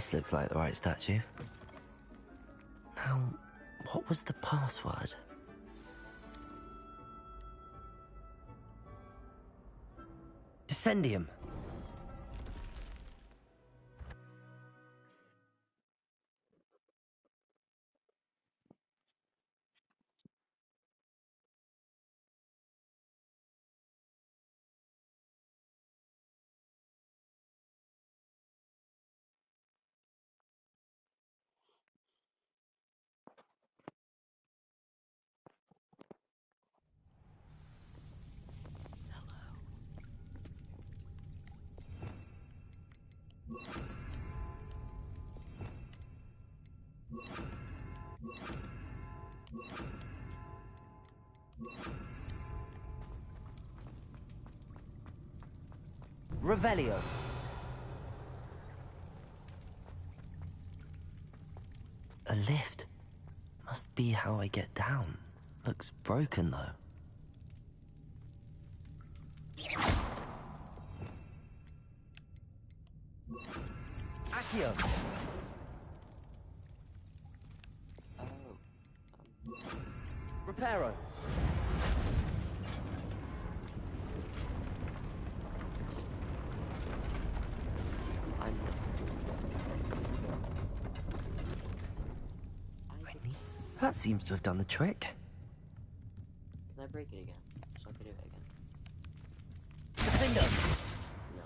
This looks like the right statue. Now, what was the password? Descendium. Revelio. A lift. Must be how I get down. Looks broken, though. Accio. Reparo. That seems to have done the trick. Can I break it again? So I can do it again. Defender! No.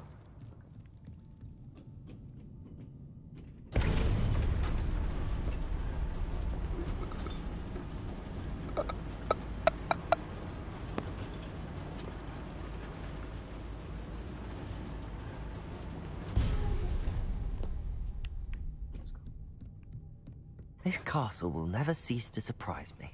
This castle will never cease to surprise me.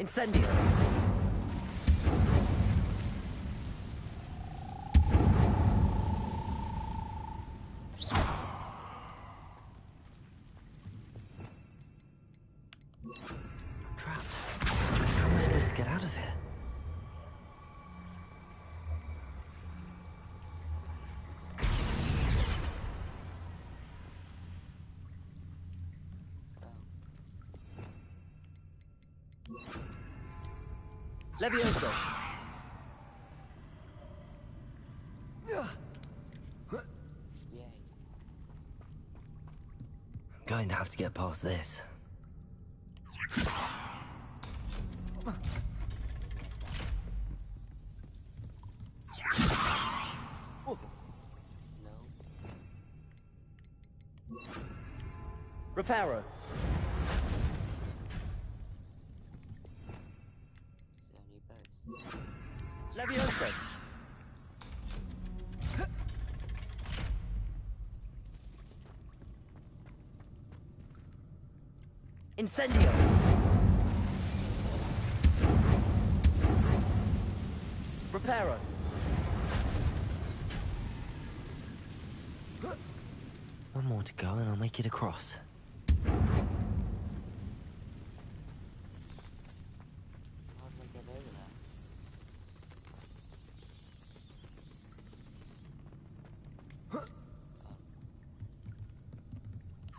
Incendio! I'm trapped. How am I supposed to get out of here? Levioso! Yay. I'm going to have to get past this. No. Reparo! Levioso! Incendio! Reparo! One more to go and I'll make it across. How do I get over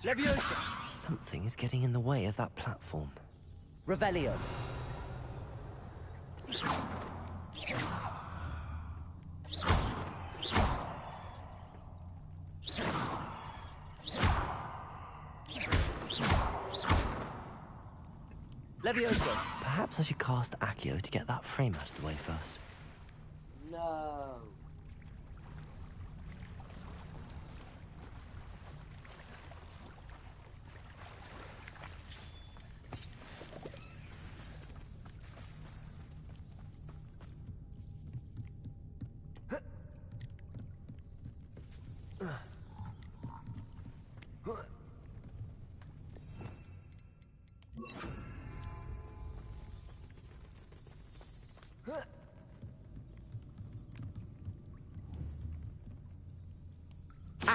there? Leviosa! Something is getting in the way of that platform. Revelio. Leviosa! Perhaps I should cast Accio to get that frame out of the way first. No.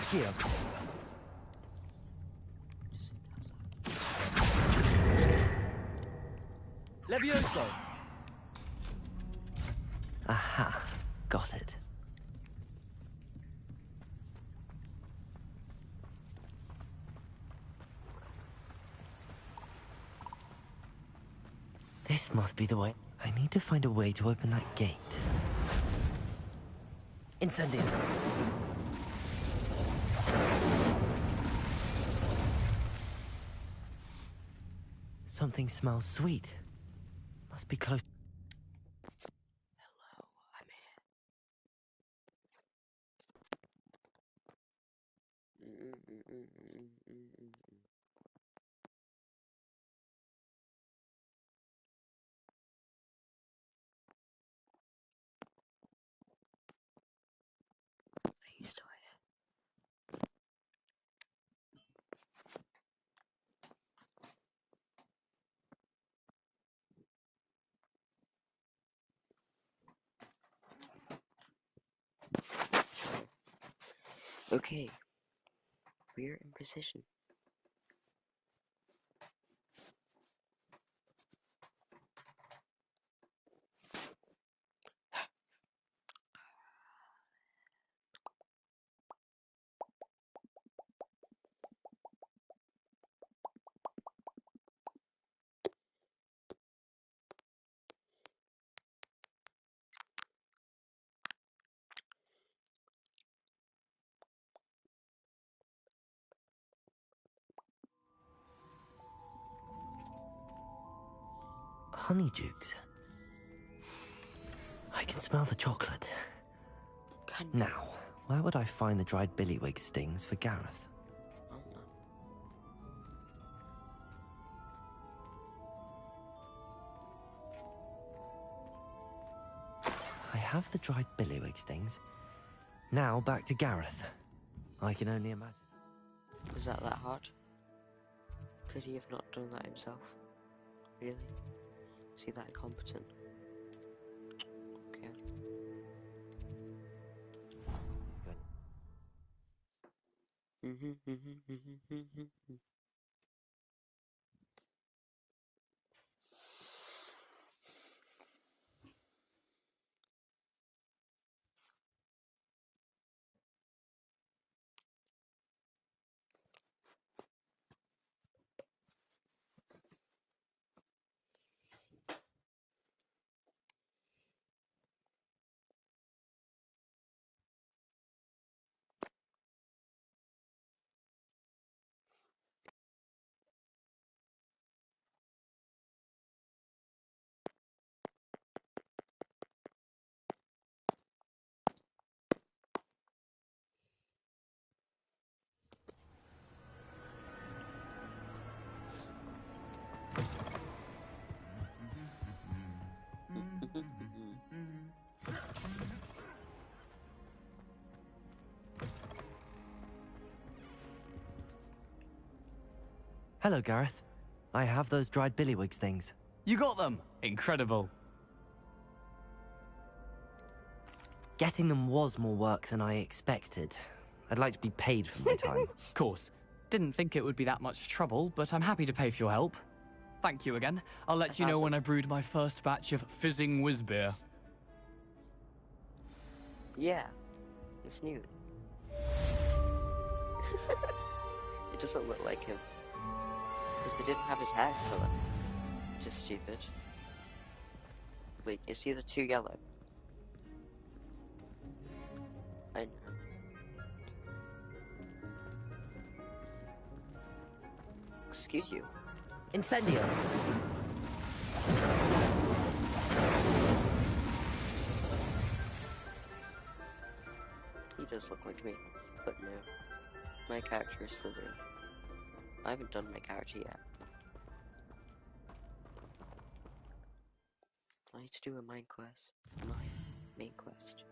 Accio. Levioso. Aha, got it. This must be the way. I need to find a way to open that gate. Incendio. Something smells sweet. Must be close. Hello, I'm here. Are you still here? Okay, we're in position. Honeydukes. I can smell the chocolate. Now, where would I find the dried billywig stings for Gareth? Oh no. I have the dried billywig stings. Now back to Gareth. I can only imagine. Was that hard? Could he have not done that himself? Really? Is he that incompetent? Okay. He's going. Hello, Gareth. I have those dried billywig things. You got them! Incredible. Getting them was more work than I expected. I'd like to be paid for my time. Of course. Didn't think it would be that much trouble, but I'm happy to pay for your help. Thank you again. I'll let you know when I brewed my first batch of fizzing whiz beer. Yeah, it's new. It doesn't look like him. Because they didn't have his hair colour. Which is stupid. Wait, is he the too yellow? I know. Excuse you. Incendio! He does look like me, but no. My character is Slytherin. I haven't done my character yet. I need to do a main quest. My main quest.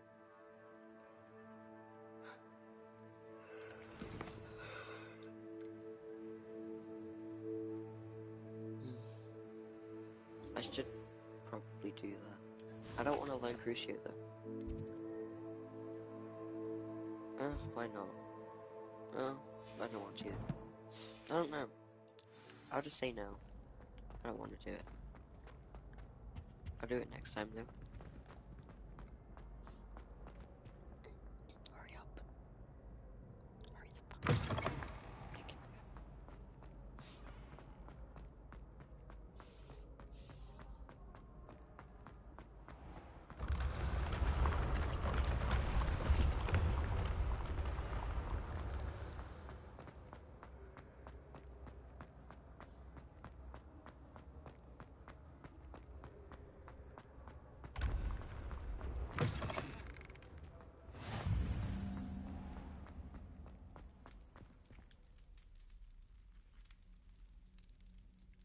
I should probably do that. I don't want to learn Crucio though. Why not? Well, I don't want to. I don't know. I'll just say no. I don't want to do it. I'll do it next time, though. Hurry up. Hurry the fuck up. Thank you.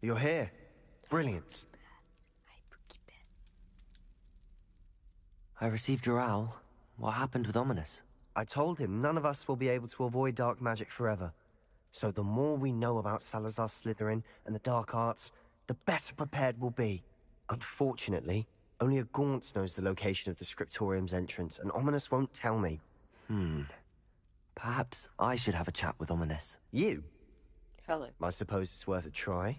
You're here. Brilliant. I received your owl. What happened with Ominous? I told him none of us will be able to avoid dark magic forever. So the more we know about Salazar Slytherin and the dark arts, the better prepared we'll be. Unfortunately, only a Gaunt knows the location of the Scriptorium's entrance, and Ominous won't tell me. Perhaps I should have a chat with Ominous. You? Hello. I suppose it's worth a try.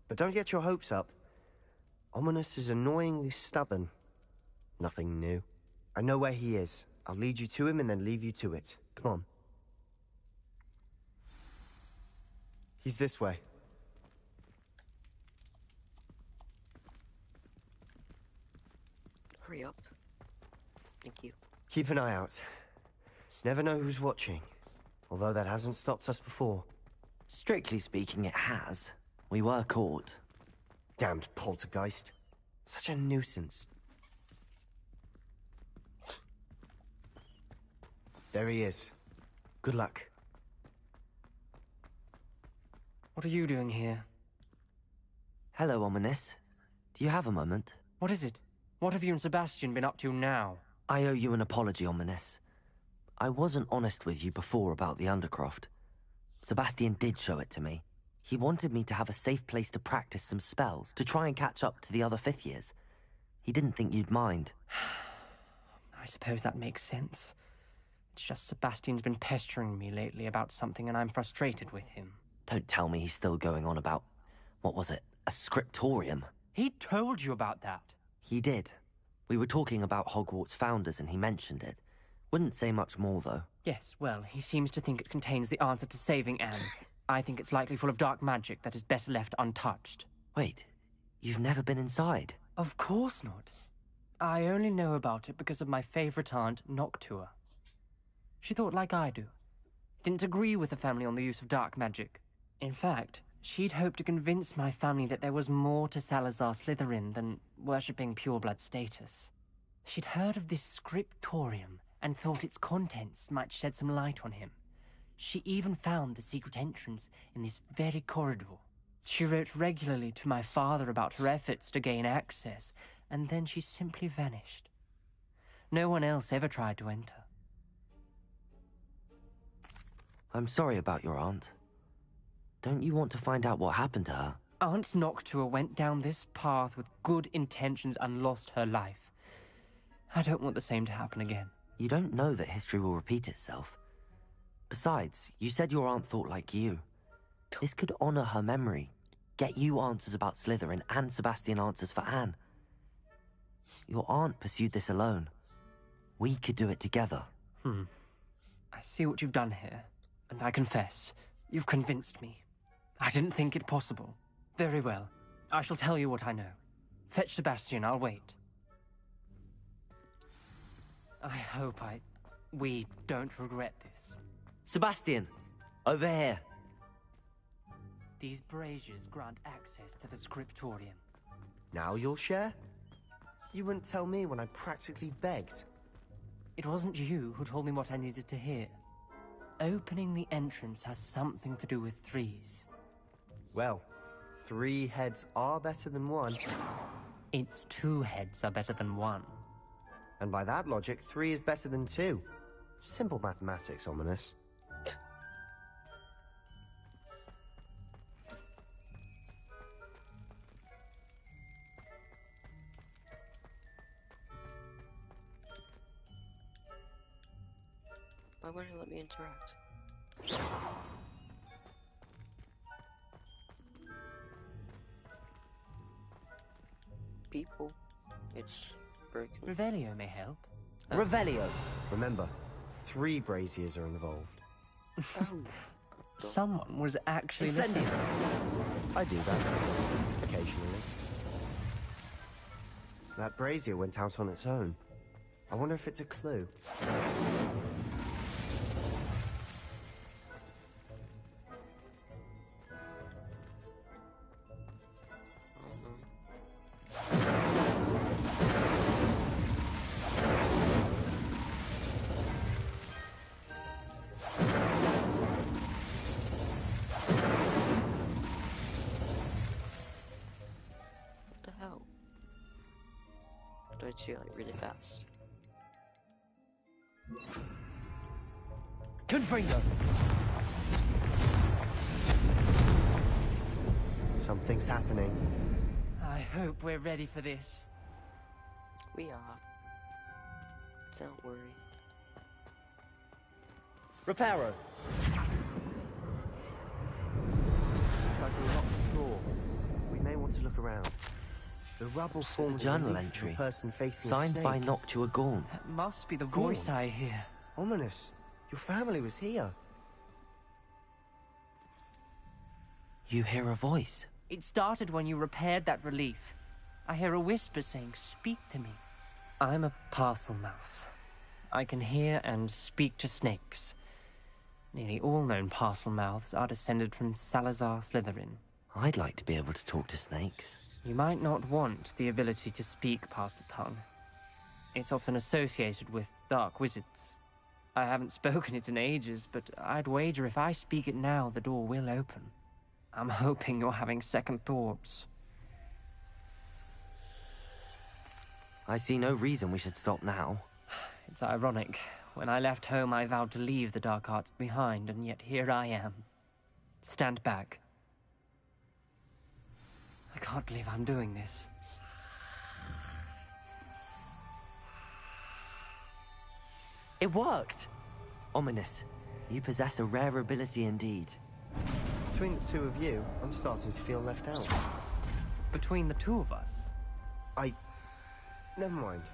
But don't get your hopes up. Ominous is annoyingly stubborn. Nothing new. I know where he is. I'll lead you to him and then leave you to it. Come on. He's this way. Hurry up. Thank you. Keep an eye out. Never know who's watching. Although that hasn't stopped us before. Strictly speaking, it has. We were caught. Damned poltergeist. Such a nuisance. There he is. Good luck. What are you doing here? Hello, Ominous. Do you have a moment? What is it? What have you and Sebastian been up to now? I owe you an apology, Ominous. I wasn't honest with you before about the Undercroft. Sebastian did show it to me. He wanted me to have a safe place to practice some spells, to try and catch up to the other fifth years. He didn't think you'd mind. I suppose that makes sense. It's just Sebastian's been pestering me lately about something and I'm frustrated with him. Don't tell me he's still going on about, what was it, a scriptorium? He told you about that. He did. We were talking about Hogwarts founders and he mentioned it. Wouldn't say much more, though. Yes, well, he seems to think it contains the answer to saving Anne. I think it's likely full of dark magic that is better left untouched. Wait, you've never been inside? Of course not. I only know about it because of my favorite aunt, Noctua. She thought like I do. Didn't agree with the family on the use of dark magic. In fact, she'd hoped to convince my family that there was more to Salazar Slytherin than worshipping pureblood status. She'd heard of this scriptorium and thought its contents might shed some light on him. She even found the secret entrance in this very corridor. She wrote regularly to my father about her efforts to gain access, and then she simply vanished. No one else ever tried to enter. I'm sorry about your aunt. Don't you want to find out what happened to her? Aunt Noctua went down this path with good intentions and lost her life. I don't want the same to happen again. You don't know that history will repeat itself. Besides, you said your aunt thought like you. This could honor her memory, get you answers about Slytherin and Sebastian answers for Anne. Your aunt pursued this alone. We could do it together. I see what you've done here, and I confess, you've convinced me. I didn't think it possible. Very well. I shall tell you what I know. Fetch Sebastian, I'll wait. I hope we don't regret this. Sebastian! Over here! These braziers grant access to the scriptorium. Now you'll share? You wouldn't tell me when I practically begged. It wasn't you who told me what I needed to hear. Opening the entrance has something to do with threes. Well, 3 heads are better than 1. Its 2 heads are better than 1. And by that logic, 3 is better than 2. Simple mathematics, Ominous. Why won't it let me interact? People. It's broken. Revelio may help. Revelio. Remember, 3 braziers are involved. Oh. Someone was actually Incendio. listening. I do that occasionally. That brazier went out on its own. I wonder if it's a clue. What the hell? Do it to you like really fast. Confringo. Something's happening. I hope we're ready for this. We are. Don't worry. Reparo. Like a locked door. We may want to look around. The rubble formed journal relief of entry. a person facing a Signed snake. by Noctua Gaunt. That must be the voice Gaunt? I hear. Ominous. Your family was here. You hear a voice. It started when you repaired that relief. I hear a whisper saying, "Speak to me." I'm a parcel mouth. I can hear and speak to snakes. Nearly all known parcel mouths are descended from Salazar Slytherin. I'd like to be able to talk to snakes. You might not want the ability to speak parcel tongue. It's often associated with dark wizards. I haven't spoken it in ages, but I'd wager if I speak it now, the door will open. I'm hoping you're having second thoughts. I see no reason we should stop now. It's ironic. When I left home, I vowed to leave the dark arts behind, and yet here I am. Stand back. I can't believe I'm doing this. It worked! Ominous. You possess a rare ability indeed. Between the 2 of you, I'm starting to feel left out. Between the 2 of us, Never mind.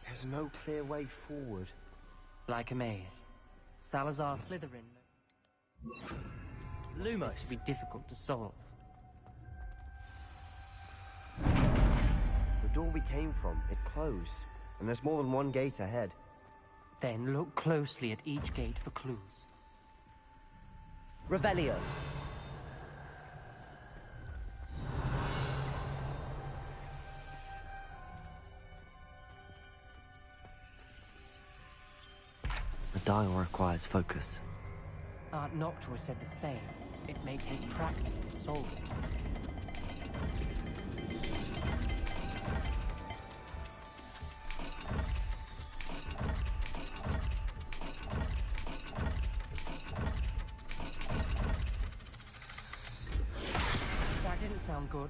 There's no clear way forward. like a maze. Salazar Slytherin Lumos. to be difficult to solve. The door we came from, it closed. And there's more than one gate ahead. Then look closely at each gate for clues. Revelio. The dial requires focus. Aunt Noctua said the same. It may take practice to solve it. That didn't sound good.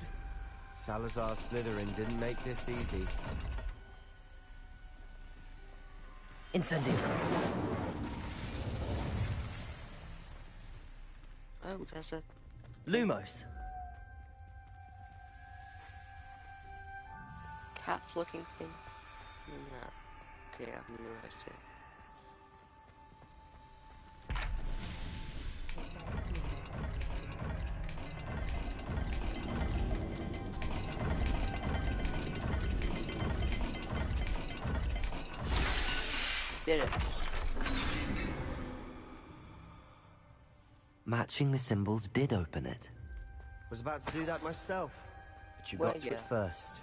Salazar Slytherin didn't make this easy. Incendio. Oh, there's a Lumos. cat-looking thing. Nah. Okay, I've realised it. Did it. Matching the symbols did open it. Was about to do that myself. But you Well, got to yeah. it first.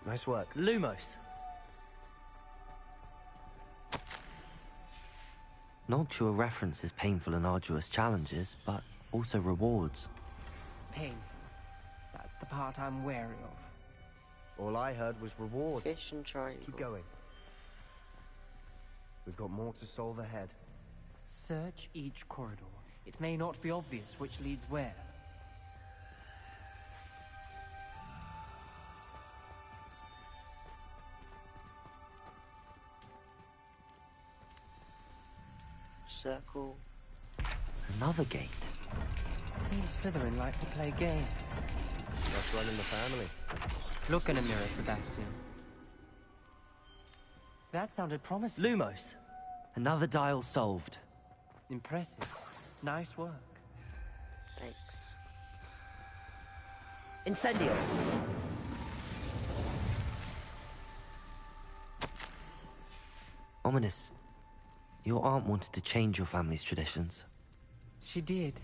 Nice work. Lumos. Noctua references painful and arduous challenges, but also rewards. Painful. That's the part I'm wary of. All I heard was rewards. Fish and triangle. Keep going. We've got more to solve ahead. Search each corridor. It may not be obvious which leads where. circle. Another gate. Seems Slytherin like to play games. That's right in the family. Look in a mirror, Sebastian. That sounded promising. Lumos. Another dial solved. Impressive. Nice work. Thanks. Incendio. Ominous. Your aunt wanted to change your family's traditions. She did.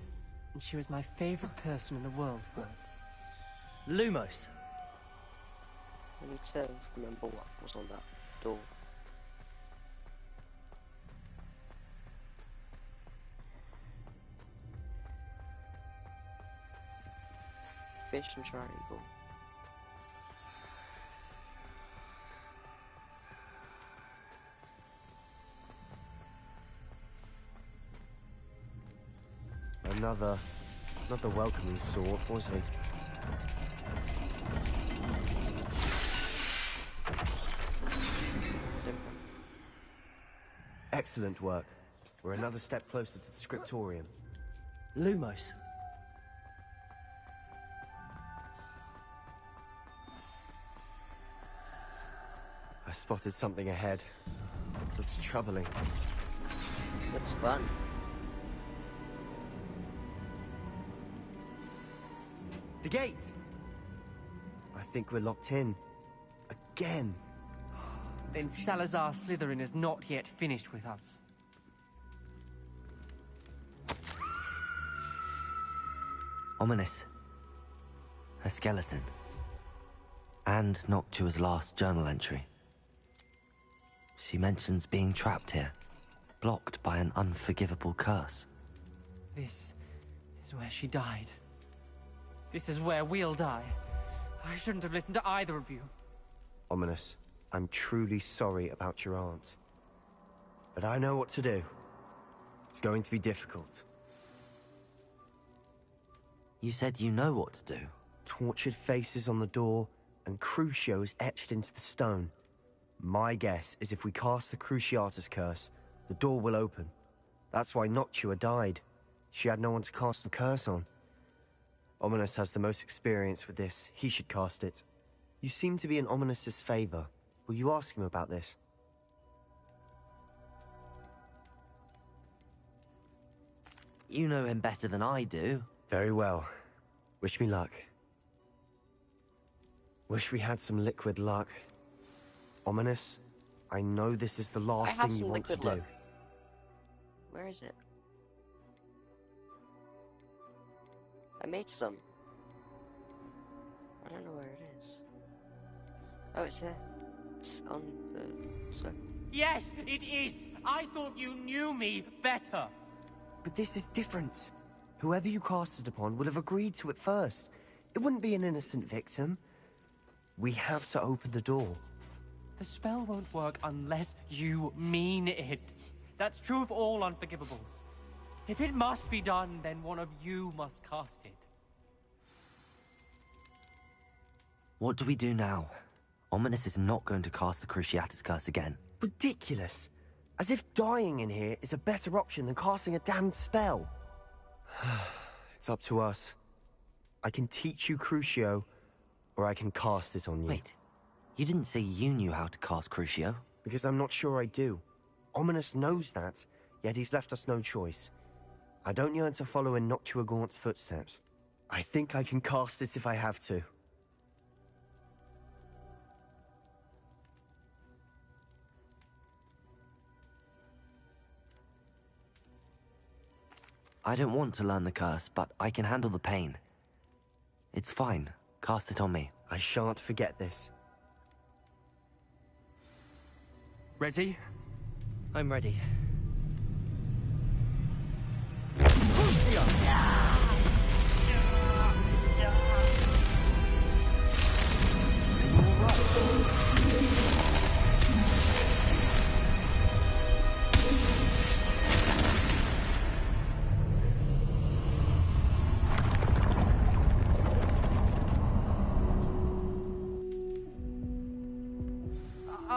And she was my favorite person in the world for it. Lumos. I need to remember what was on that door. Fish and triangle. Another welcoming sword, was he? Excellent work. We're another step closer to the scriptorium. Lumos. I spotted something ahead. Looks troubling. Looks fun. The gate! I think we're locked in. Again. Then Salazar Slytherin is not yet finished with us. Ominous. A skeleton. And Noctua's last journal entry. She mentions being trapped here, blocked by an unforgivable curse. This is where she died. This is where we'll die. I shouldn't have listened to either of you. Ominous, I'm truly sorry about your aunt. But I know what to do. It's going to be difficult. You said you know what to do. Tortured faces on the door, and Crucios etched into the stone. My guess is if we cast the Cruciatus curse, the door will open. That's why Noctua died. She had no one to cast the curse on. Ominous has the most experience with this. He should cast it. You seem to be in Ominous's favor. Will you ask him about this? You know him better than I do. Very well. Wish me luck. Wish we had some liquid luck. Ominous, I know this is the last have thing you some want to liquid do. luck. Where is it? I made some. I don't know where it is. Oh, it's there. It's on the circle. Yes, it is! I thought you knew me better! But this is different. Whoever you cast it upon would have agreed to it first. It wouldn't be an innocent victim. We have to open the door. The spell won't work unless you mean it. That's true of all unforgivables. If it must be done, then one of you must cast it. What do we do now? Ominous is not going to cast the Cruciatus curse again. Ridiculous. As if dying in here is a better option than casting a damned spell. It's up to us. I can teach you Crucio, or I can cast it on you. Wait, you didn't say you knew how to cast Crucio? Because I'm not sure I do. Ominous knows that, yet he's left us no choice. I don't yearn to follow in Noctua Gaunt's footsteps. I think I can cast it if I have to. I don't want to learn the curse, but I can handle the pain. It's fine. Cast it on me. I shan't forget this. Ready? I'm ready.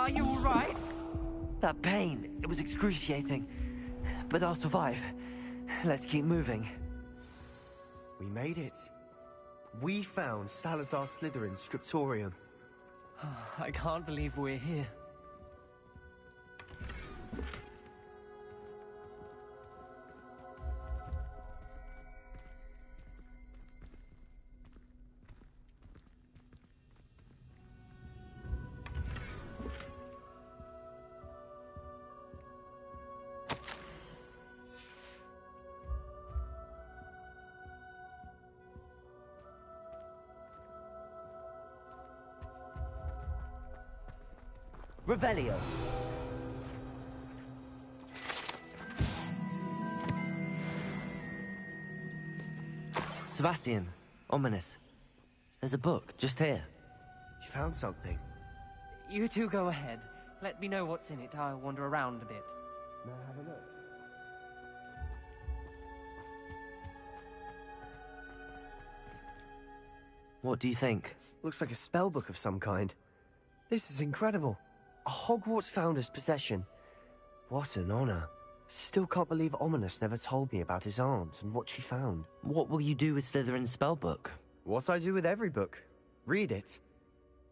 Are you all right? That pain, it was excruciating. but I'll survive. Let's keep moving. We made it. We found Salazar Slytherin's scriptorium. I can't believe we're here. Revelio. Sebastian, ominous. There's a book just here. You found something. You two go ahead. Let me know what's in it. I'll wander around a bit. May I have a look? What do you think? Looks like a spell book of some kind. This is incredible. A Hogwarts founder's possession. What an honor. Still can't believe Ominous never told me about his aunt and what she found. What will you do with Slytherin's spellbook? What I do with every book. Read it.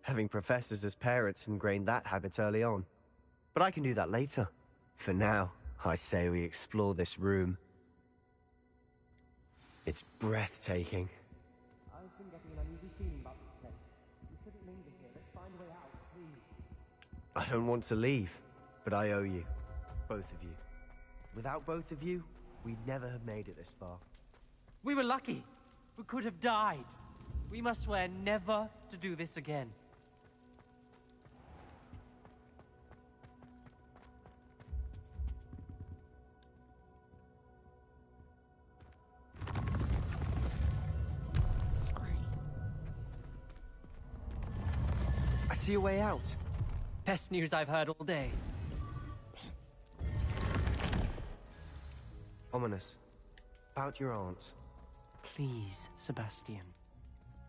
Having professors as parents ingrained that habit early on. But I can do that later. For now, I say we explore this room. It's breathtaking. I've been getting an uneasy feeling about this place. We shouldn't linger here. Let's find a way out, please. I don't want to leave, but I owe you. Both of you. Without both of you, we'd never have made it this far. We were lucky. We could have died. We must swear never to do this again. I see a way out. Best news I've heard all day. Ominous. About your aunt. Please, Sebastian.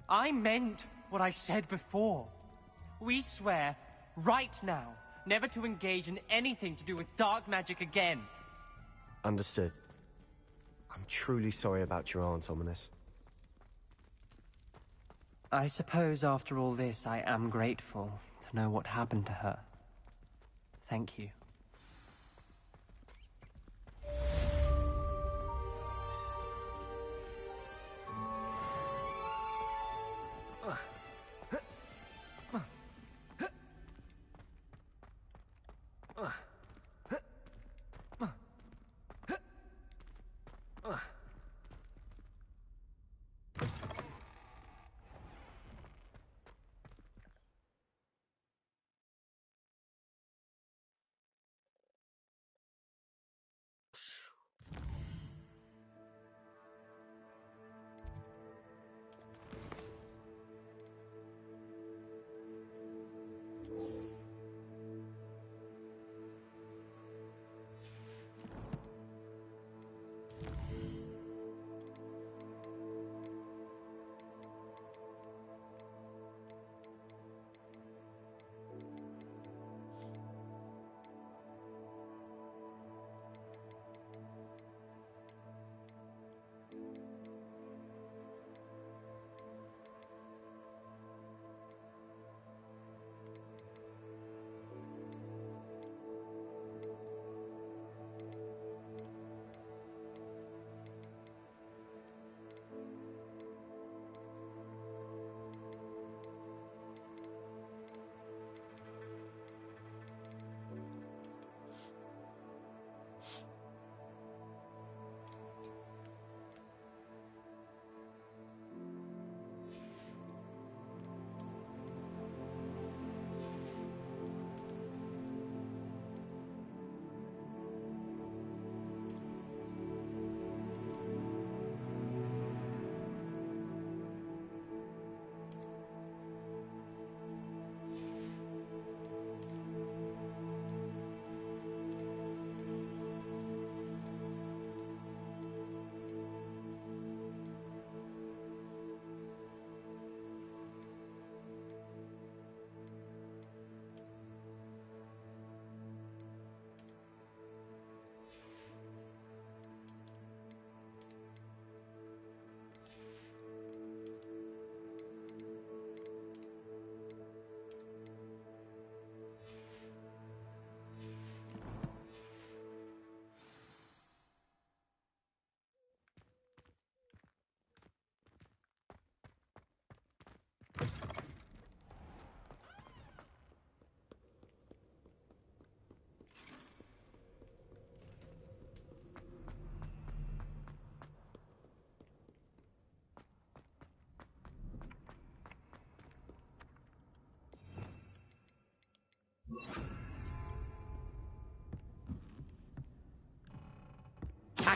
I meant what I said before. We swear, right now, never to engage in anything to do with dark magic again. Understood. I'm truly sorry about your aunt, Ominous. I suppose after all this, I am grateful to know what happened to her. Thank you.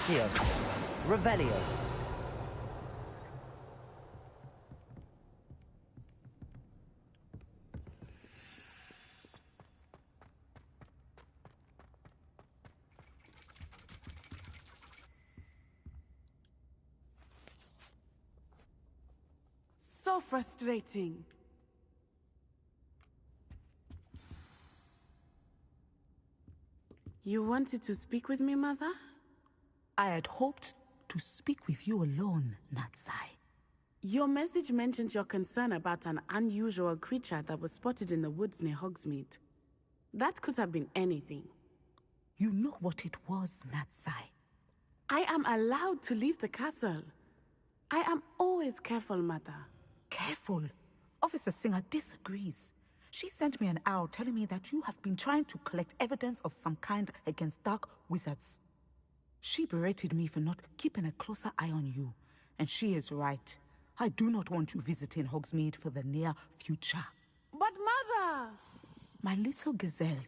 Accio. Revelio. So frustrating. You wanted to speak with me, Mother? I had hoped to speak with you alone, Natsai. Your message mentioned your concern about an unusual creature that was spotted in the woods near Hogsmeade. That could have been anything. You know what it was, Natsai. I am allowed to leave the castle. I am always careful, Mother. Careful. Officer Singer disagrees. She sent me an owl telling me that you have been trying to collect evidence of some kind against dark wizards. She berated me for not keeping a closer eye on you, and she is right. I do not want you visiting Hogsmeade for the near future. But Mother! My little gazelle,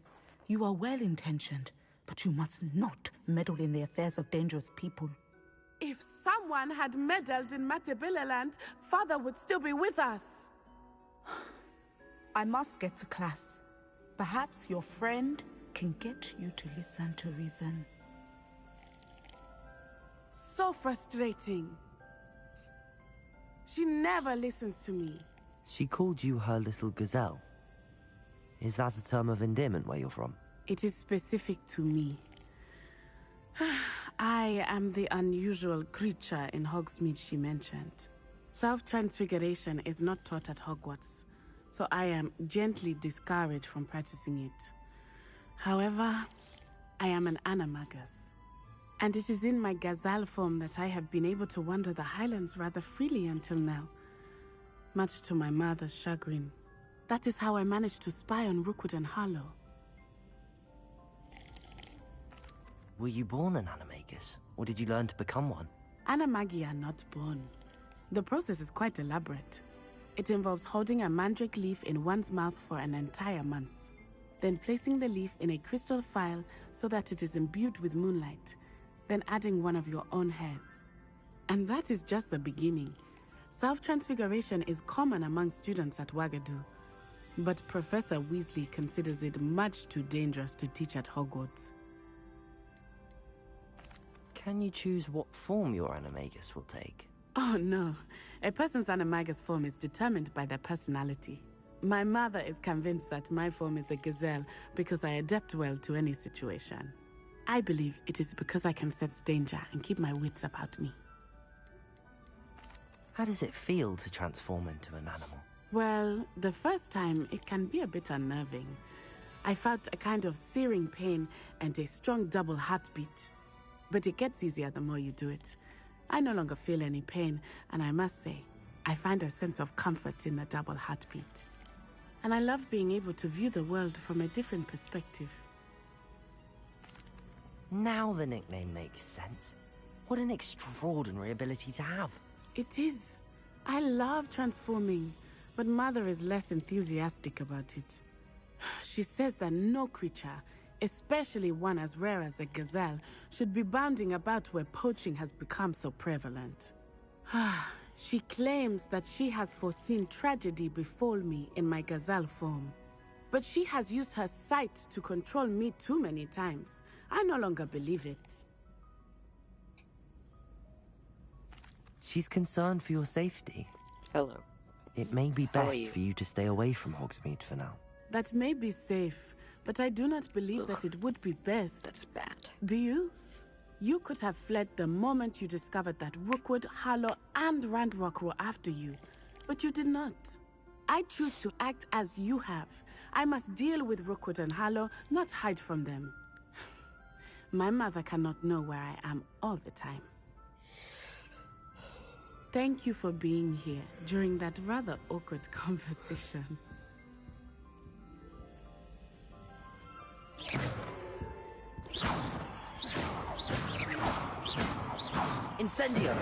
you are well-intentioned, but you must not meddle in the affairs of dangerous people. If someone had meddled in Matabeleland, Father would still be with us. I must get to class. Perhaps your friend can get you to listen to reason. So frustrating. She never listens to me. She called you her little gazelle. Is that a term of endearment where you're from? It is specific to me. I am the unusual creature in Hogsmeade she mentioned. Self-transfiguration is not taught at Hogwarts, so I am gently discouraged from practicing it. However, I am an animagus, and it is in my gazelle form that I have been able to wander the Highlands rather freely until now, much to my mother's chagrin. That is how I managed to spy on Rookwood and Harlow. Were you born an animagus, or did you learn to become one? Animagi are not born. The process is quite elaborate. It involves holding a mandrake leaf in one's mouth for an entire month, then placing the leaf in a crystal phial so that it is imbued with moonlight, then adding one of your own hairs. And that is just the beginning. Self-transfiguration is common among students at Wagadu, but Professor Weasley considers it much too dangerous to teach at Hogwarts. Can you choose what form your animagus will take? Oh no, a person's animagus form is determined by their personality. My mother is convinced that my form is a gazelle because I adapt well to any situation. I believe it is because I can sense danger and keep my wits about me. How does it feel to transform into an animal? Well, the first time it can be a bit unnerving. I felt a kind of searing pain and a strong double heartbeat. But it gets easier the more you do it. I no longer feel any pain, and I must say, I find a sense of comfort in the double heartbeat. And I love being able to view the world from a different perspective. Now the nickname makes sense. What an extraordinary ability to have. It is. I love transforming, but Mother is less enthusiastic about it. She says that no creature, especially one as rare as a gazelle, should be bounding about where poaching has become so prevalent. She claims that she has foreseen tragedy befall me in my gazelle form. But she has used her sight to control me too many times. I no longer believe it. She's concerned for your safety. Hello. It may be How are best you? for you to stay away from Hogsmeade for now. That may be safe, but I do not believe that it would be best. That's bad. Do you? You could have fled the moment you discovered that Rookwood, Harlow, and Randrock were after you, but you did not. I choose to act as you have. I must deal with Rookwood and Harlow, not hide from them. My mother cannot know where I am all the time. Thank you for being here during that rather awkward conversation. Incendio!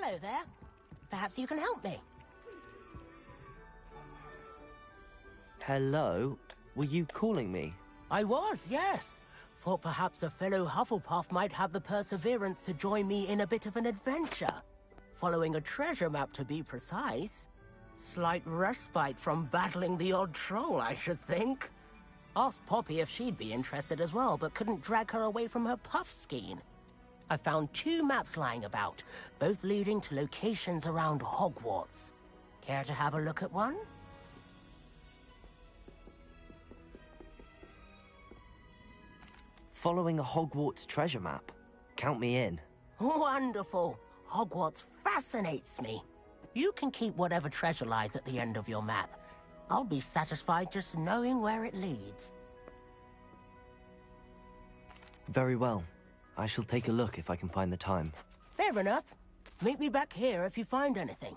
Hello there. Perhaps you can help me. Hello? Were you calling me? I was, yes. Thought perhaps a fellow Hufflepuff might have the perseverance to join me in a bit of an adventure. Following a treasure map, to be precise. Slight respite from battling the odd troll, I should think. Asked Poppy if she'd be interested as well, but couldn't drag her away from her puff skein. I found 2 maps lying about, both leading to locations around Hogwarts. Care to have a look at one? Following a Hogwarts treasure map. Count me in. Wonderful. Hogwarts fascinates me. You can keep whatever treasure lies at the end of your map. I'll be satisfied just knowing where it leads. Very well. I shall take a look if I can find the time. Fair enough. Meet me back here if you find anything.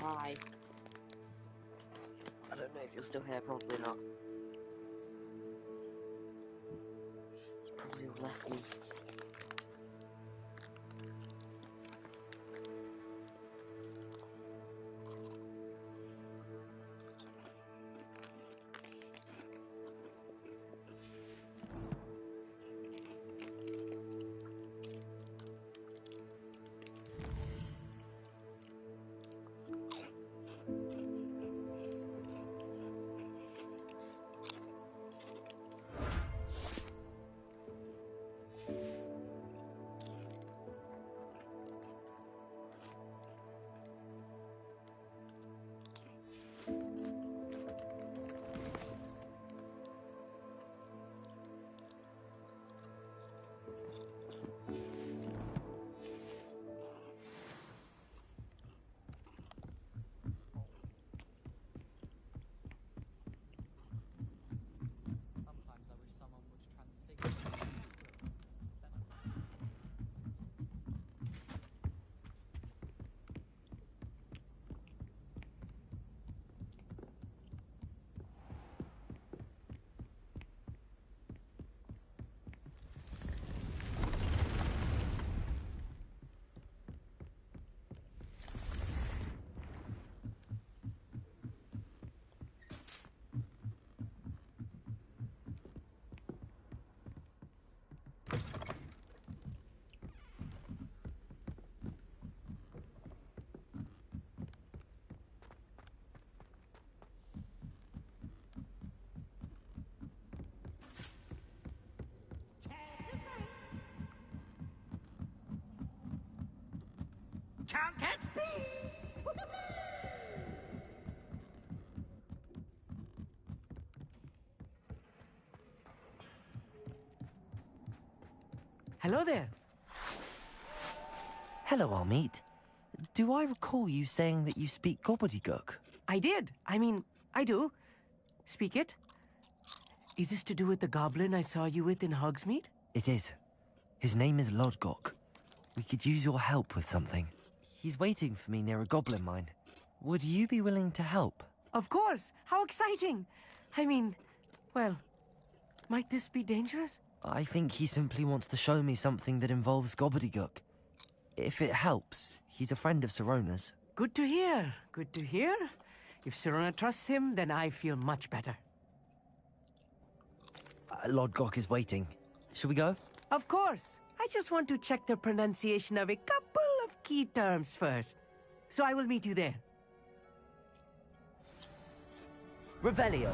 Hi. I don't know if you're still here, probably not. You probably left me. Sometimes I wish someone would transfigure me. Can't catch me! Hello there. Hello, Armeet. Do I recall you saying that you speak gobbledygook? I did. I do. Speak it. Is this to do with the goblin I saw you with in Hogsmeade? It is. His name is Lodgok. We could use your help with something. He's waiting for me near a goblin mine. Would you be willing to help? Of course. How exciting. Well, might this be dangerous? I think he simply wants to show me something that involves gobbledygook. If it helps, he's a friend of Sirona's. Good to hear. Good to hear. If Sirona trusts him, then I feel much better. Lodgok is waiting. Shall we go? Of course. I just want to check the pronunciation of a couple of key terms first. So I will meet you there. Revelio.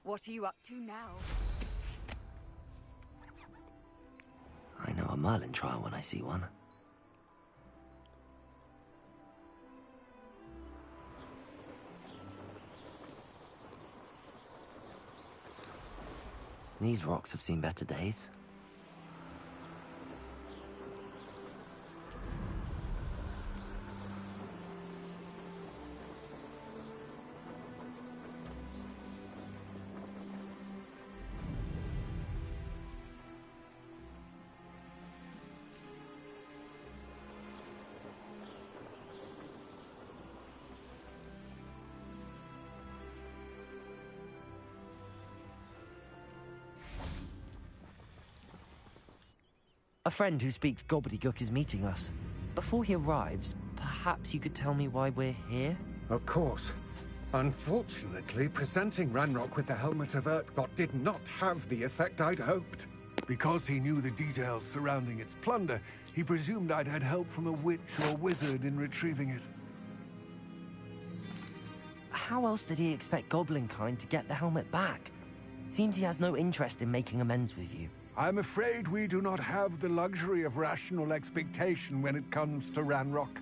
What are you up to now? I know a Merlin trial when I see one. These rocks have seen better days. A friend who speaks gobbledygook is meeting us. Before he arrives, perhaps you could tell me why we're here? Of course. Unfortunately, presenting Ranrock with the Helmet of Urtkot did not have the effect I'd hoped. Because he knew the details surrounding its plunder, he presumed I'd had help from a witch or wizard in retrieving it. How else did he expect Goblinkind to get the helmet back? Seems he has no interest in making amends with you. I'm afraid we do not have the luxury of rational expectation when it comes to Ranrock.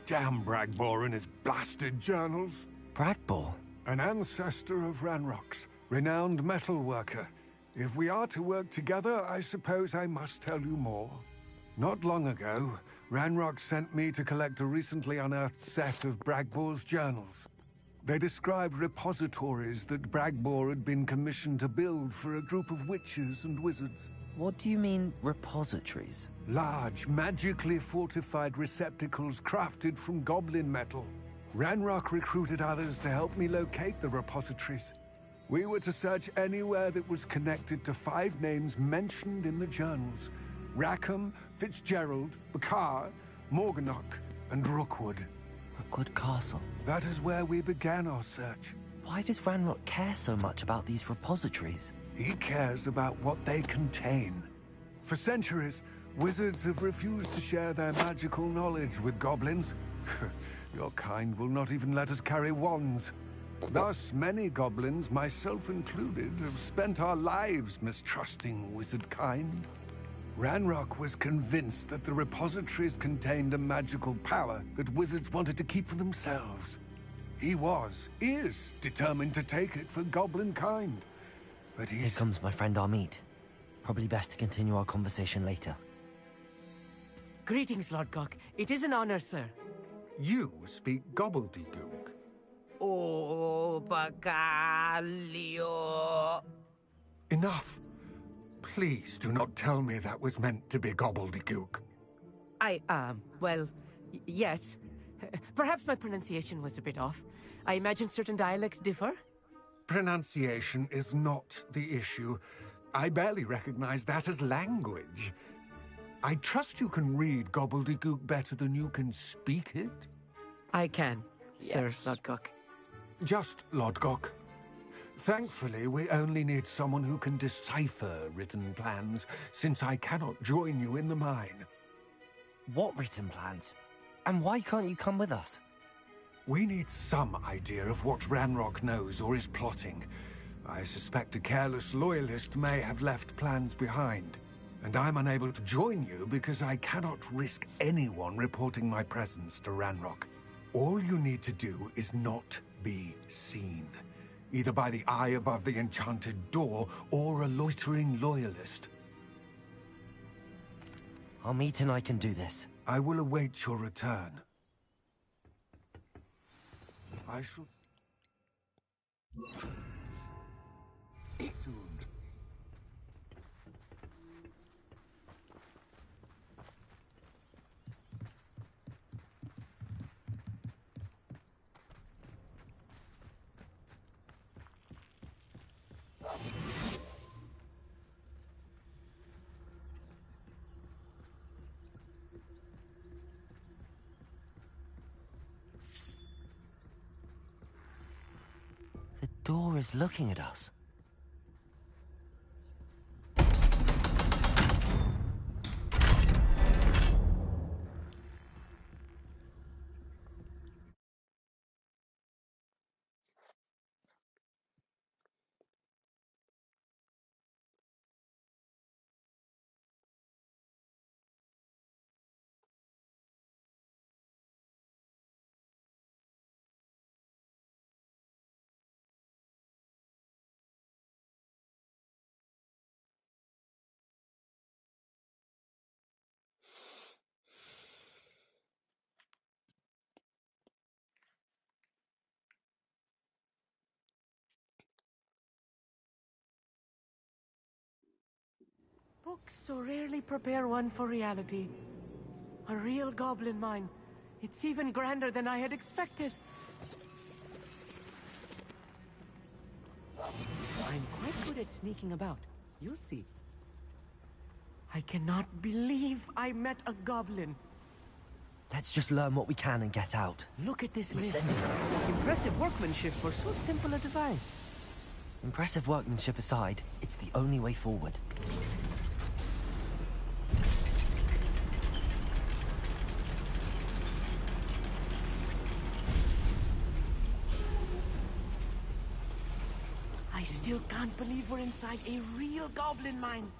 Damn Bragbor and his blasted journals. Bragbor? An ancestor of Ranrock's, renowned metalworker. If we are to work together, I suppose I must tell you more. Not long ago, Ranrock sent me to collect a recently unearthed set of Bragbor's journals. They described repositories that Bragbor had been commissioned to build for a group of witches and wizards. What do you mean, repositories? Large, magically fortified receptacles crafted from goblin metal. Ranrock recruited others to help me locate the repositories. We were to search anywhere that was connected to 5 names mentioned in the journals: Rackham, Fitzgerald, Bakar, Morganach, and Rookwood. Rookwood Castle? That is where we began our search. Why does Ranrock care so much about these repositories? He cares about what they contain. For centuries, wizards have refused to share their magical knowledge with goblins. Your kind will not even let us carry wands. Thus, many goblins, myself included, have spent our lives mistrusting wizard kind. Ranrock was convinced that the repositories contained a magical power that wizards wanted to keep for themselves. He is determined to take it for goblin kind. But Here comes my friend Amit. Probably best to continue our conversation later. Greetings, Lord Gok. It is an honor, sir. You speak gobbledygook. Oh, Bacalio. Enough. Please do not tell me that was meant to be gobbledygook. Well, yes. Perhaps my pronunciation was a bit off. I imagine certain dialects differ? Pronunciation is not the issue. I barely recognize that as language. I trust you can read gobbledygook better than you can speak it? I can, sir, Lord Gok. Just Lord Gok. Thankfully, we only need someone who can decipher written plans, since I cannot join you in the mine. What written plans? And why can't you come with us? We need some idea of what Ranrock knows or is plotting. I suspect a careless loyalist may have left plans behind. And I'm unable to join you because I cannot risk anyone reporting my presence to Ranrock. All you need to do is not be seen. Either by the eye above the enchanted door, or a loitering loyalist. Amit and I can do this. I will await your return. I shall... soon. The door is looking at us. Books so rarely prepare one for reality. A real goblin mine. It's even grander than I had expected. I'm quite good at sneaking about. You'll see. I cannot believe I met a goblin. Let's just learn what we can and get out. Look at this list. Impressive workmanship for so simple a device. Impressive workmanship aside, it's the only way forward. I still can't believe we're inside a real goblin mine.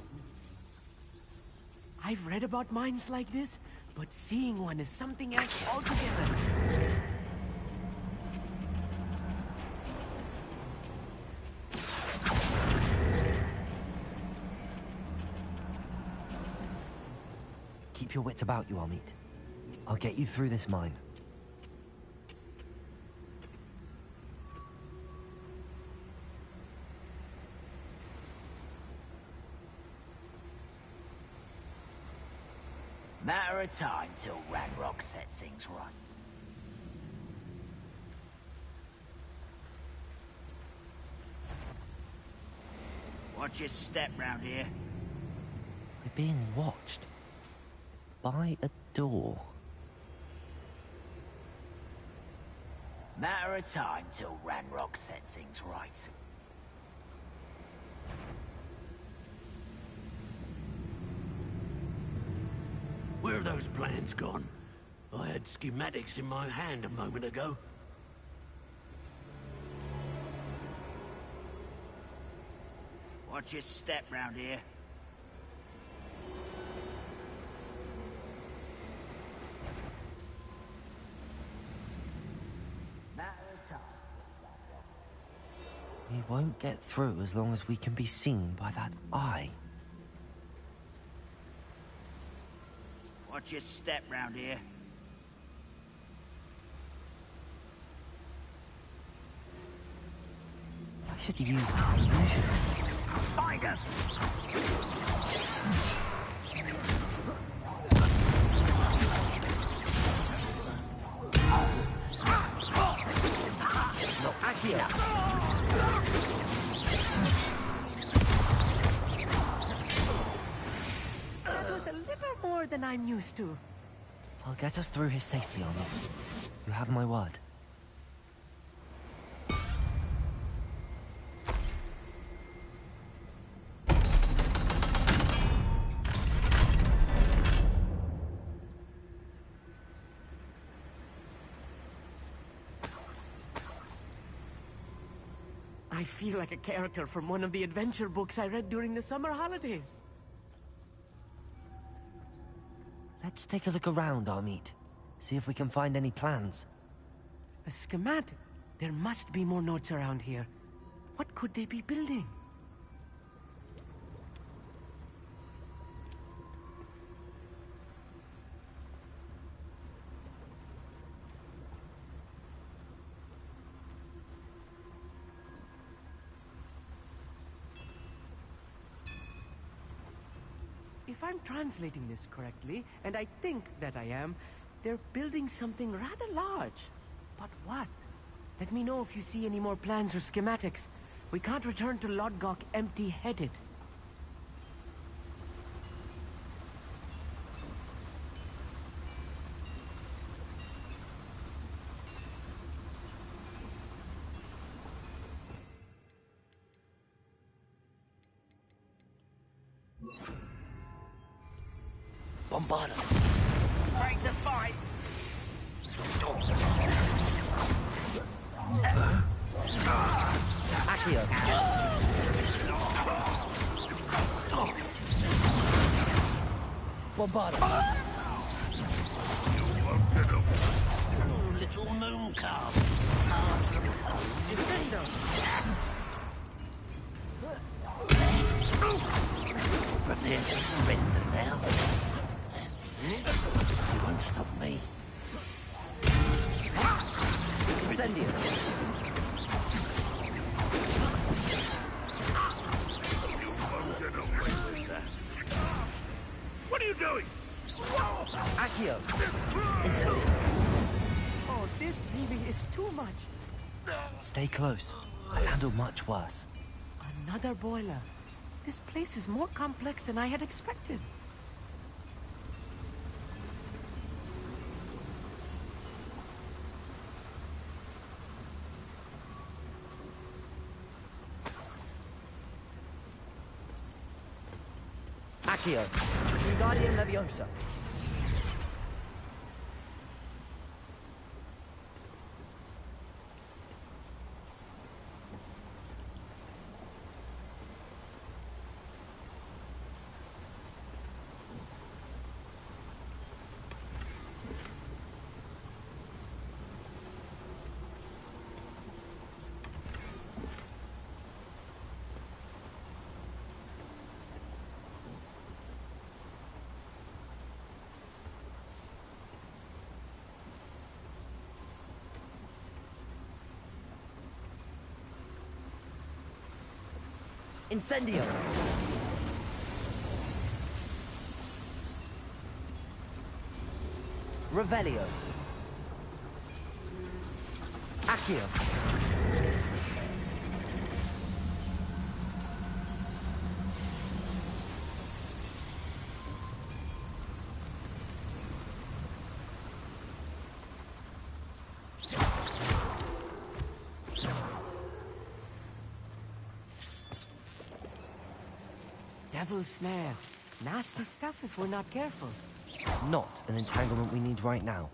I've read about mines like this, but seeing one is something else altogether. Keep your wits about you, Amit. I'll get you through this mine. Matter of time till Ranrock sets things right. Watch your step round here. We're being watched. By a door. Matter of time till Ranrock sets things right. Where are those plans gone? I had schematics in my hand a moment ago. Watch your step round here. We won't get through as long as we can be seen by that eye. Watch your step round here. I should use this illusion. Find him! Not back here. That was a little more than I'm used to. I'll get us through here safely, Amit. You have my word. I feel like a character from one of the adventure books I read during the summer holidays. Let's take a look around, Amit. See if we can find any plans. A schematic? There must be more notes around here. What could they be building? If I'm translating this correctly, and I think that I am, they're building something rather large. But what? Let me know if you see any more plans or schematics. We can't return to Lodgok empty-headed. Bombard him. Ready to fight. Accio. Bombard him. Little moon calf. Defender! Prepare to surrender now. You won't stop me. Incendio. You won't get away with that. Accio! Incendio! Oh, this TV is too much. Stay close. I've handled much worse. Another boiler. This place is more complex than I had expected. Accio! Wingardium Leviosa! Incendio! Revelio! Accio! Devil's snare. Nasty stuff if we're not careful. Not an entanglement we need right now.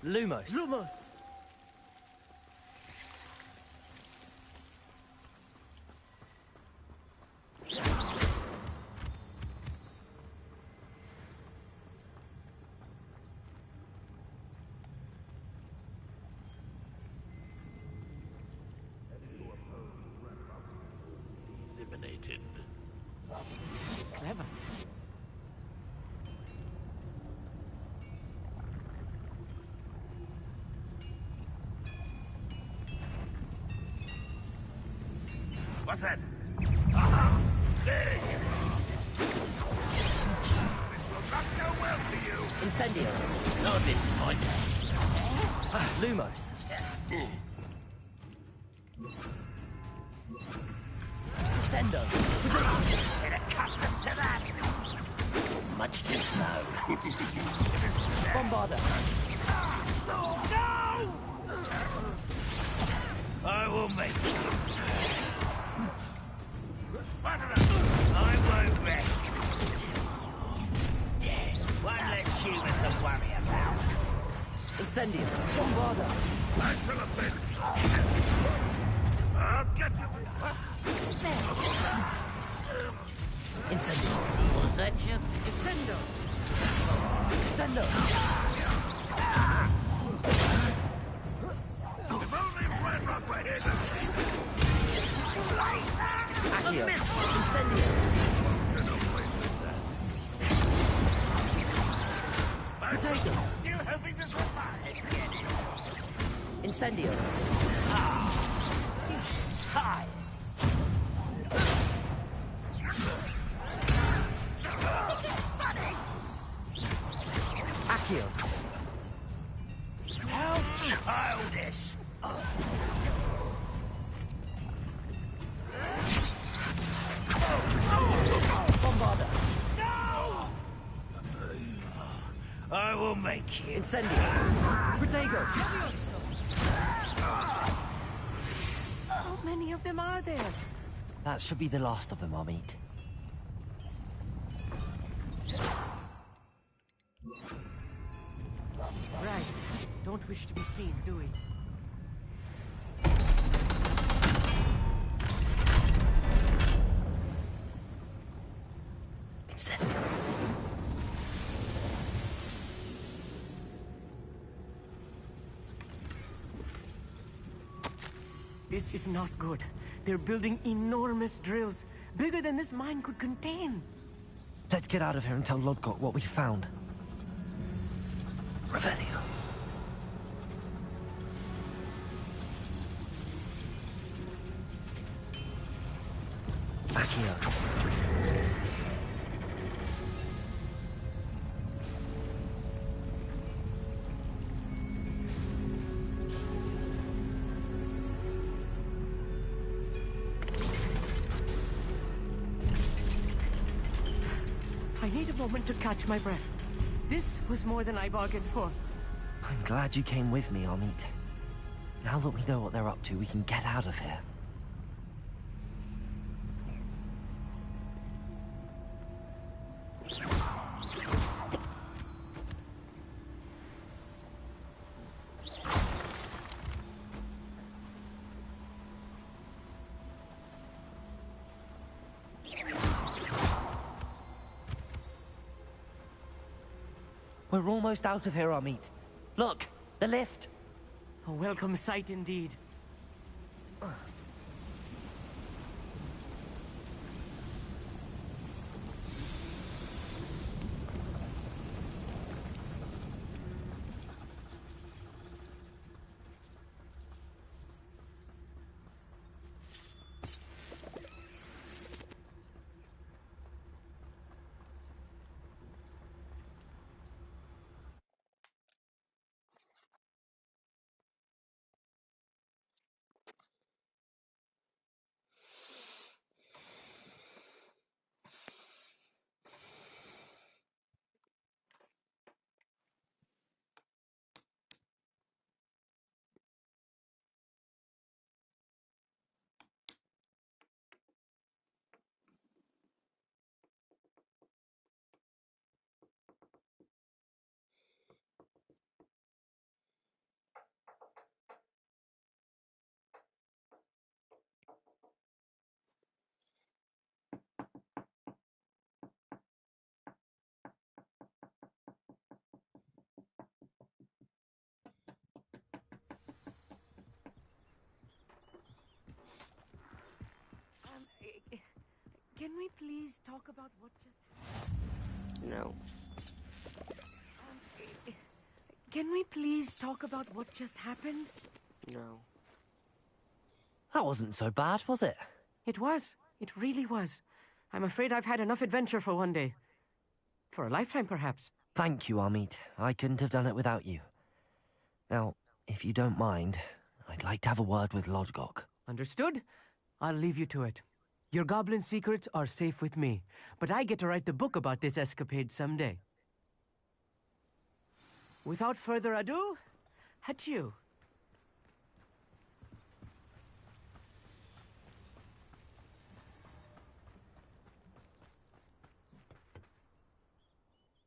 Lumos. Lumos! Eliminated. Clever. What's that? Aha! There! This will not go well for you! Incendio! Not this point. Lumos! Descendo! Get accustomed to that! Much too slow. Bombarda! No! I will make it. What an I won't rest. Dead. One less human to worry about. Incendio! Bombarda! I feel a bit. I'll get you. Incendio! Was that you? Defendo! Descendo! If only Red Rock were here to see. Accio! Incendio! Potato! Still hoping to survive. Incendio! Hi. Accio! How childish. Bombarda! I will make it. Incendio! Protego! How many of them are there? That should be the last of them I'll meet. Right. Don't wish to be seen, do we? Incendio! This is not good. They're building enormous drills, bigger than this mine could contain. Let's get out of here and tell Lodgott what we found. Revelio. Accio. I need a moment to catch my breath. This was more than I bargained for. I'm glad you came with me, Amit. Now that we know what they're up to, we can get out of here. We're almost out of here, Amit. Look, the lift. A welcome sight indeed. Can we please talk about what just... No. Can we please talk about what just happened? No. That wasn't so bad, was it? It was. It really was. I'm afraid I've had enough adventure for one day. For a lifetime, perhaps. Thank you, Amit. I couldn't have done it without you. Now, if you don't mind, I'd like to have a word with Lodgok. Understood? I'll leave you to it. Your goblin secrets are safe with me, but I get to write the book about this escapade someday. Without further ado, adieu.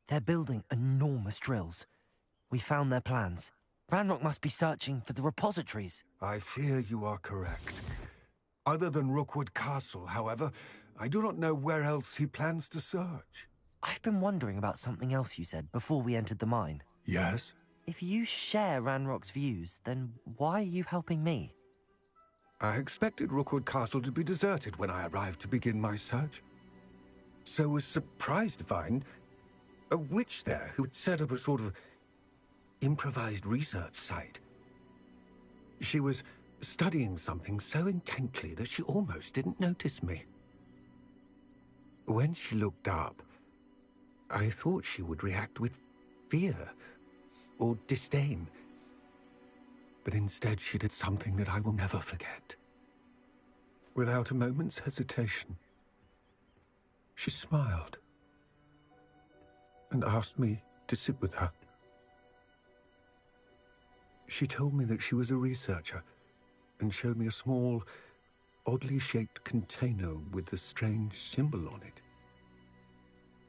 They're building enormous drills. We found their plans. Ranrock must be searching for the repositories. I fear you are correct. Other than Rookwood Castle, however, I do not know where else he plans to search. I've been wondering about something else you said before we entered the mine. Yes? If you share Ranrock's views, then why are you helping me? I expected Rookwood Castle to be deserted when I arrived to begin my search. So was surprised to find a witch there who had set up a sort of improvised research site. She was studying something so intently that she almost didn't notice me. When she looked up, I thought she would react with fear or disdain. But instead she did something that I will never forget. Without a moment's hesitation, she smiled and asked me to sit with her. She told me that she was a researcher and showed me a small, oddly shaped container with a strange symbol on it.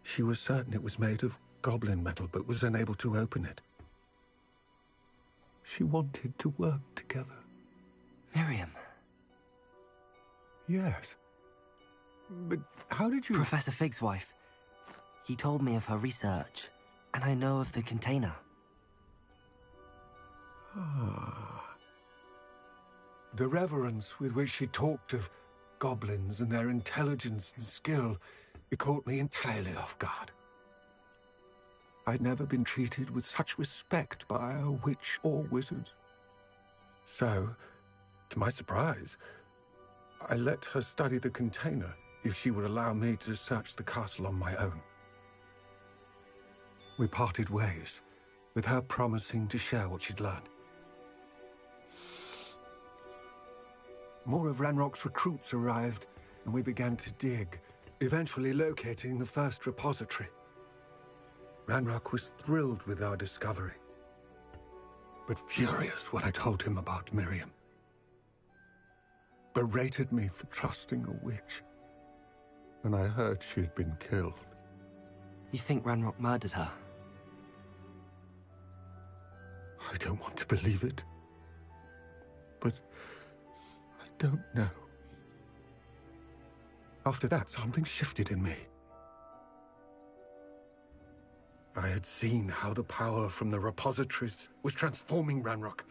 She was certain it was made of goblin metal, but was unable to open it. She wanted to work together. Miriam. Yes. But how did you... Professor Fig's wife. He told me of her research, and I know of the container. Ah. The reverence with which she talked of goblins and their intelligence and skill, it caught me entirely off guard. I'd never been treated with such respect by a witch or wizard. So, to my surprise, I let her study the container if she would allow me to search the castle on my own. We parted ways, with her promising to share what she'd learned. More of Ranrock's recruits arrived, and we began to dig, eventually locating the first repository. Ranrock was thrilled with our discovery, but furious when I told him about Miriam. Berated me for trusting a witch, and I heard she'd been killed. You think Ranrock murdered her? I don't want to believe it, but I don't know. After that, something shifted in me. I had seen how the power from the repositories was transforming Ranrock,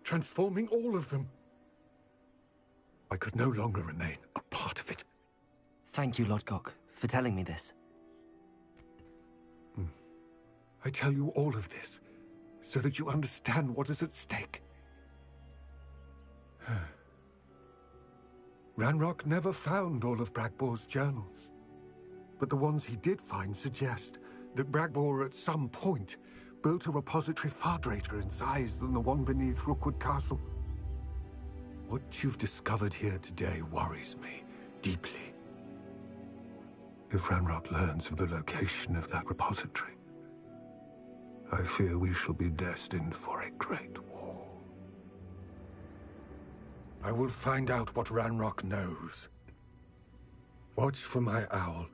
transforming all of them. I could no longer remain a part of it. Thank you, Lodgok, for telling me this. I tell you all of this so that you understand what is at stake. Ranrock never found all of Bragbor's journals, but the ones he did find suggest that Bragbor at some point built a repository far greater in size than the one beneath Rookwood Castle. What you've discovered here today worries me deeply. If Ranrock learns of the location of that repository, I fear we shall be destined for a great war. I will find out what Ranrock knows. Watch for my owl.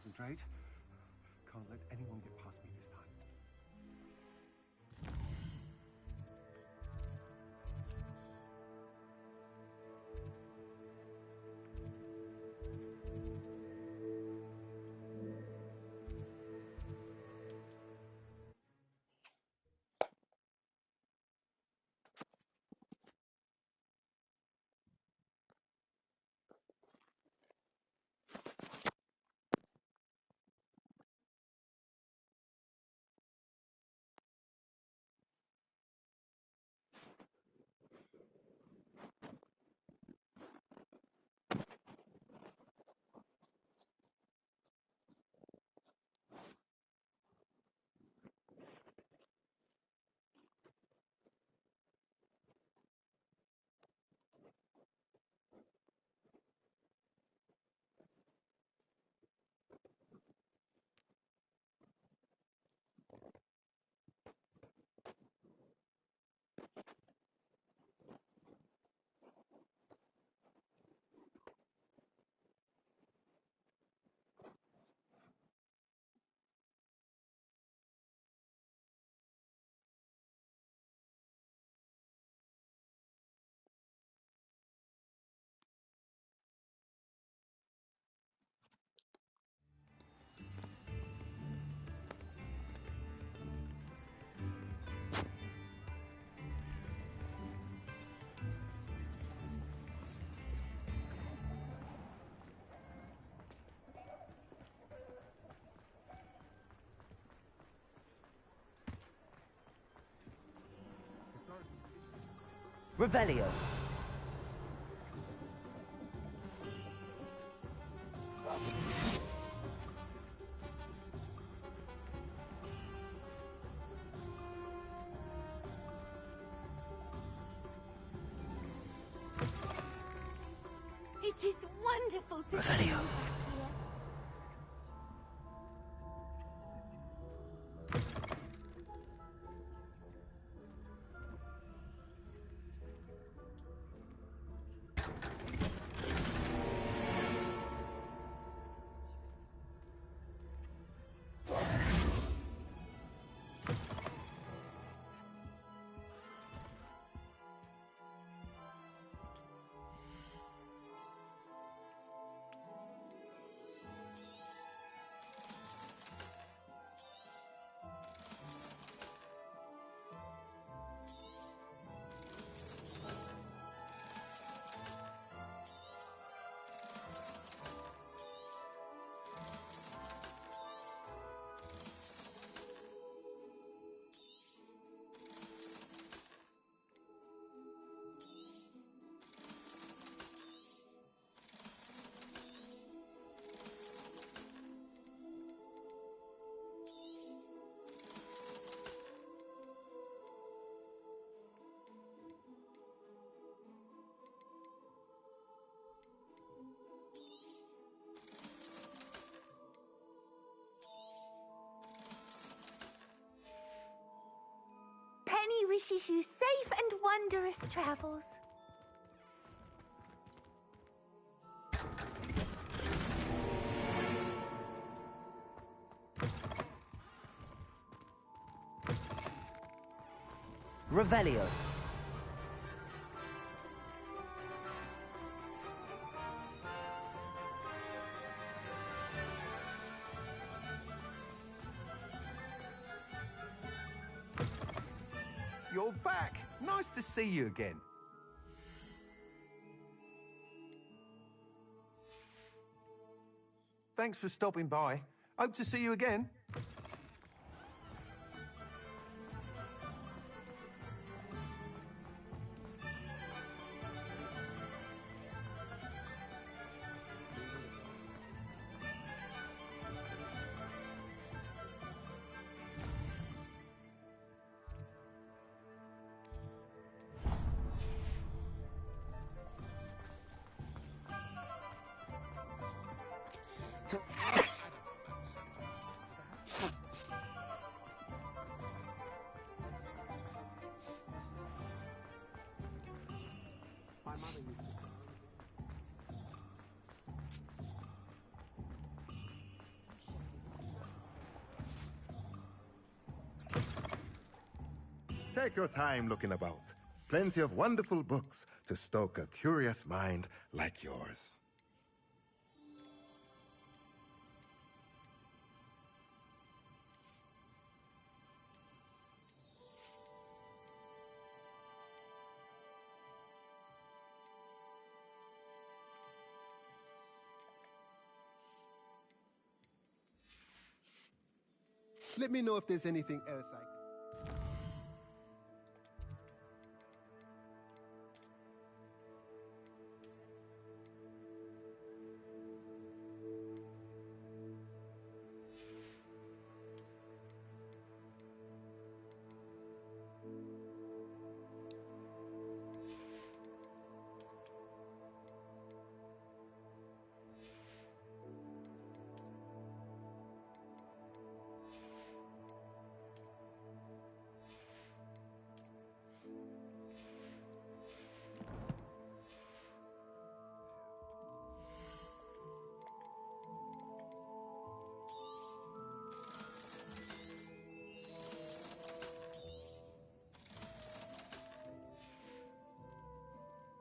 Concentrate. Can't let anyone get past me this time. Revelio. It is wonderful to Revelio. see you back here. Penny wishes you safe and wondrous travels. Revelio. You're back. Nice to see you again. Thanks for stopping by. Hope to see you again. Take your time looking about. Plenty of wonderful books to stoke a curious mind like yours. Let me know if there's anything else I can...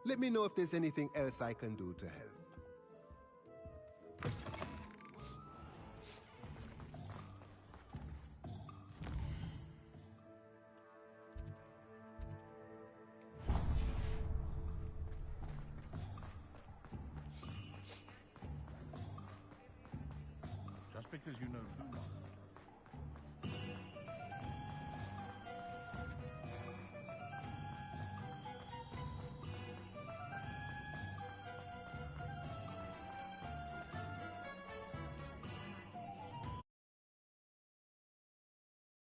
Let me know if there's anything else I can do to help. Just because you know who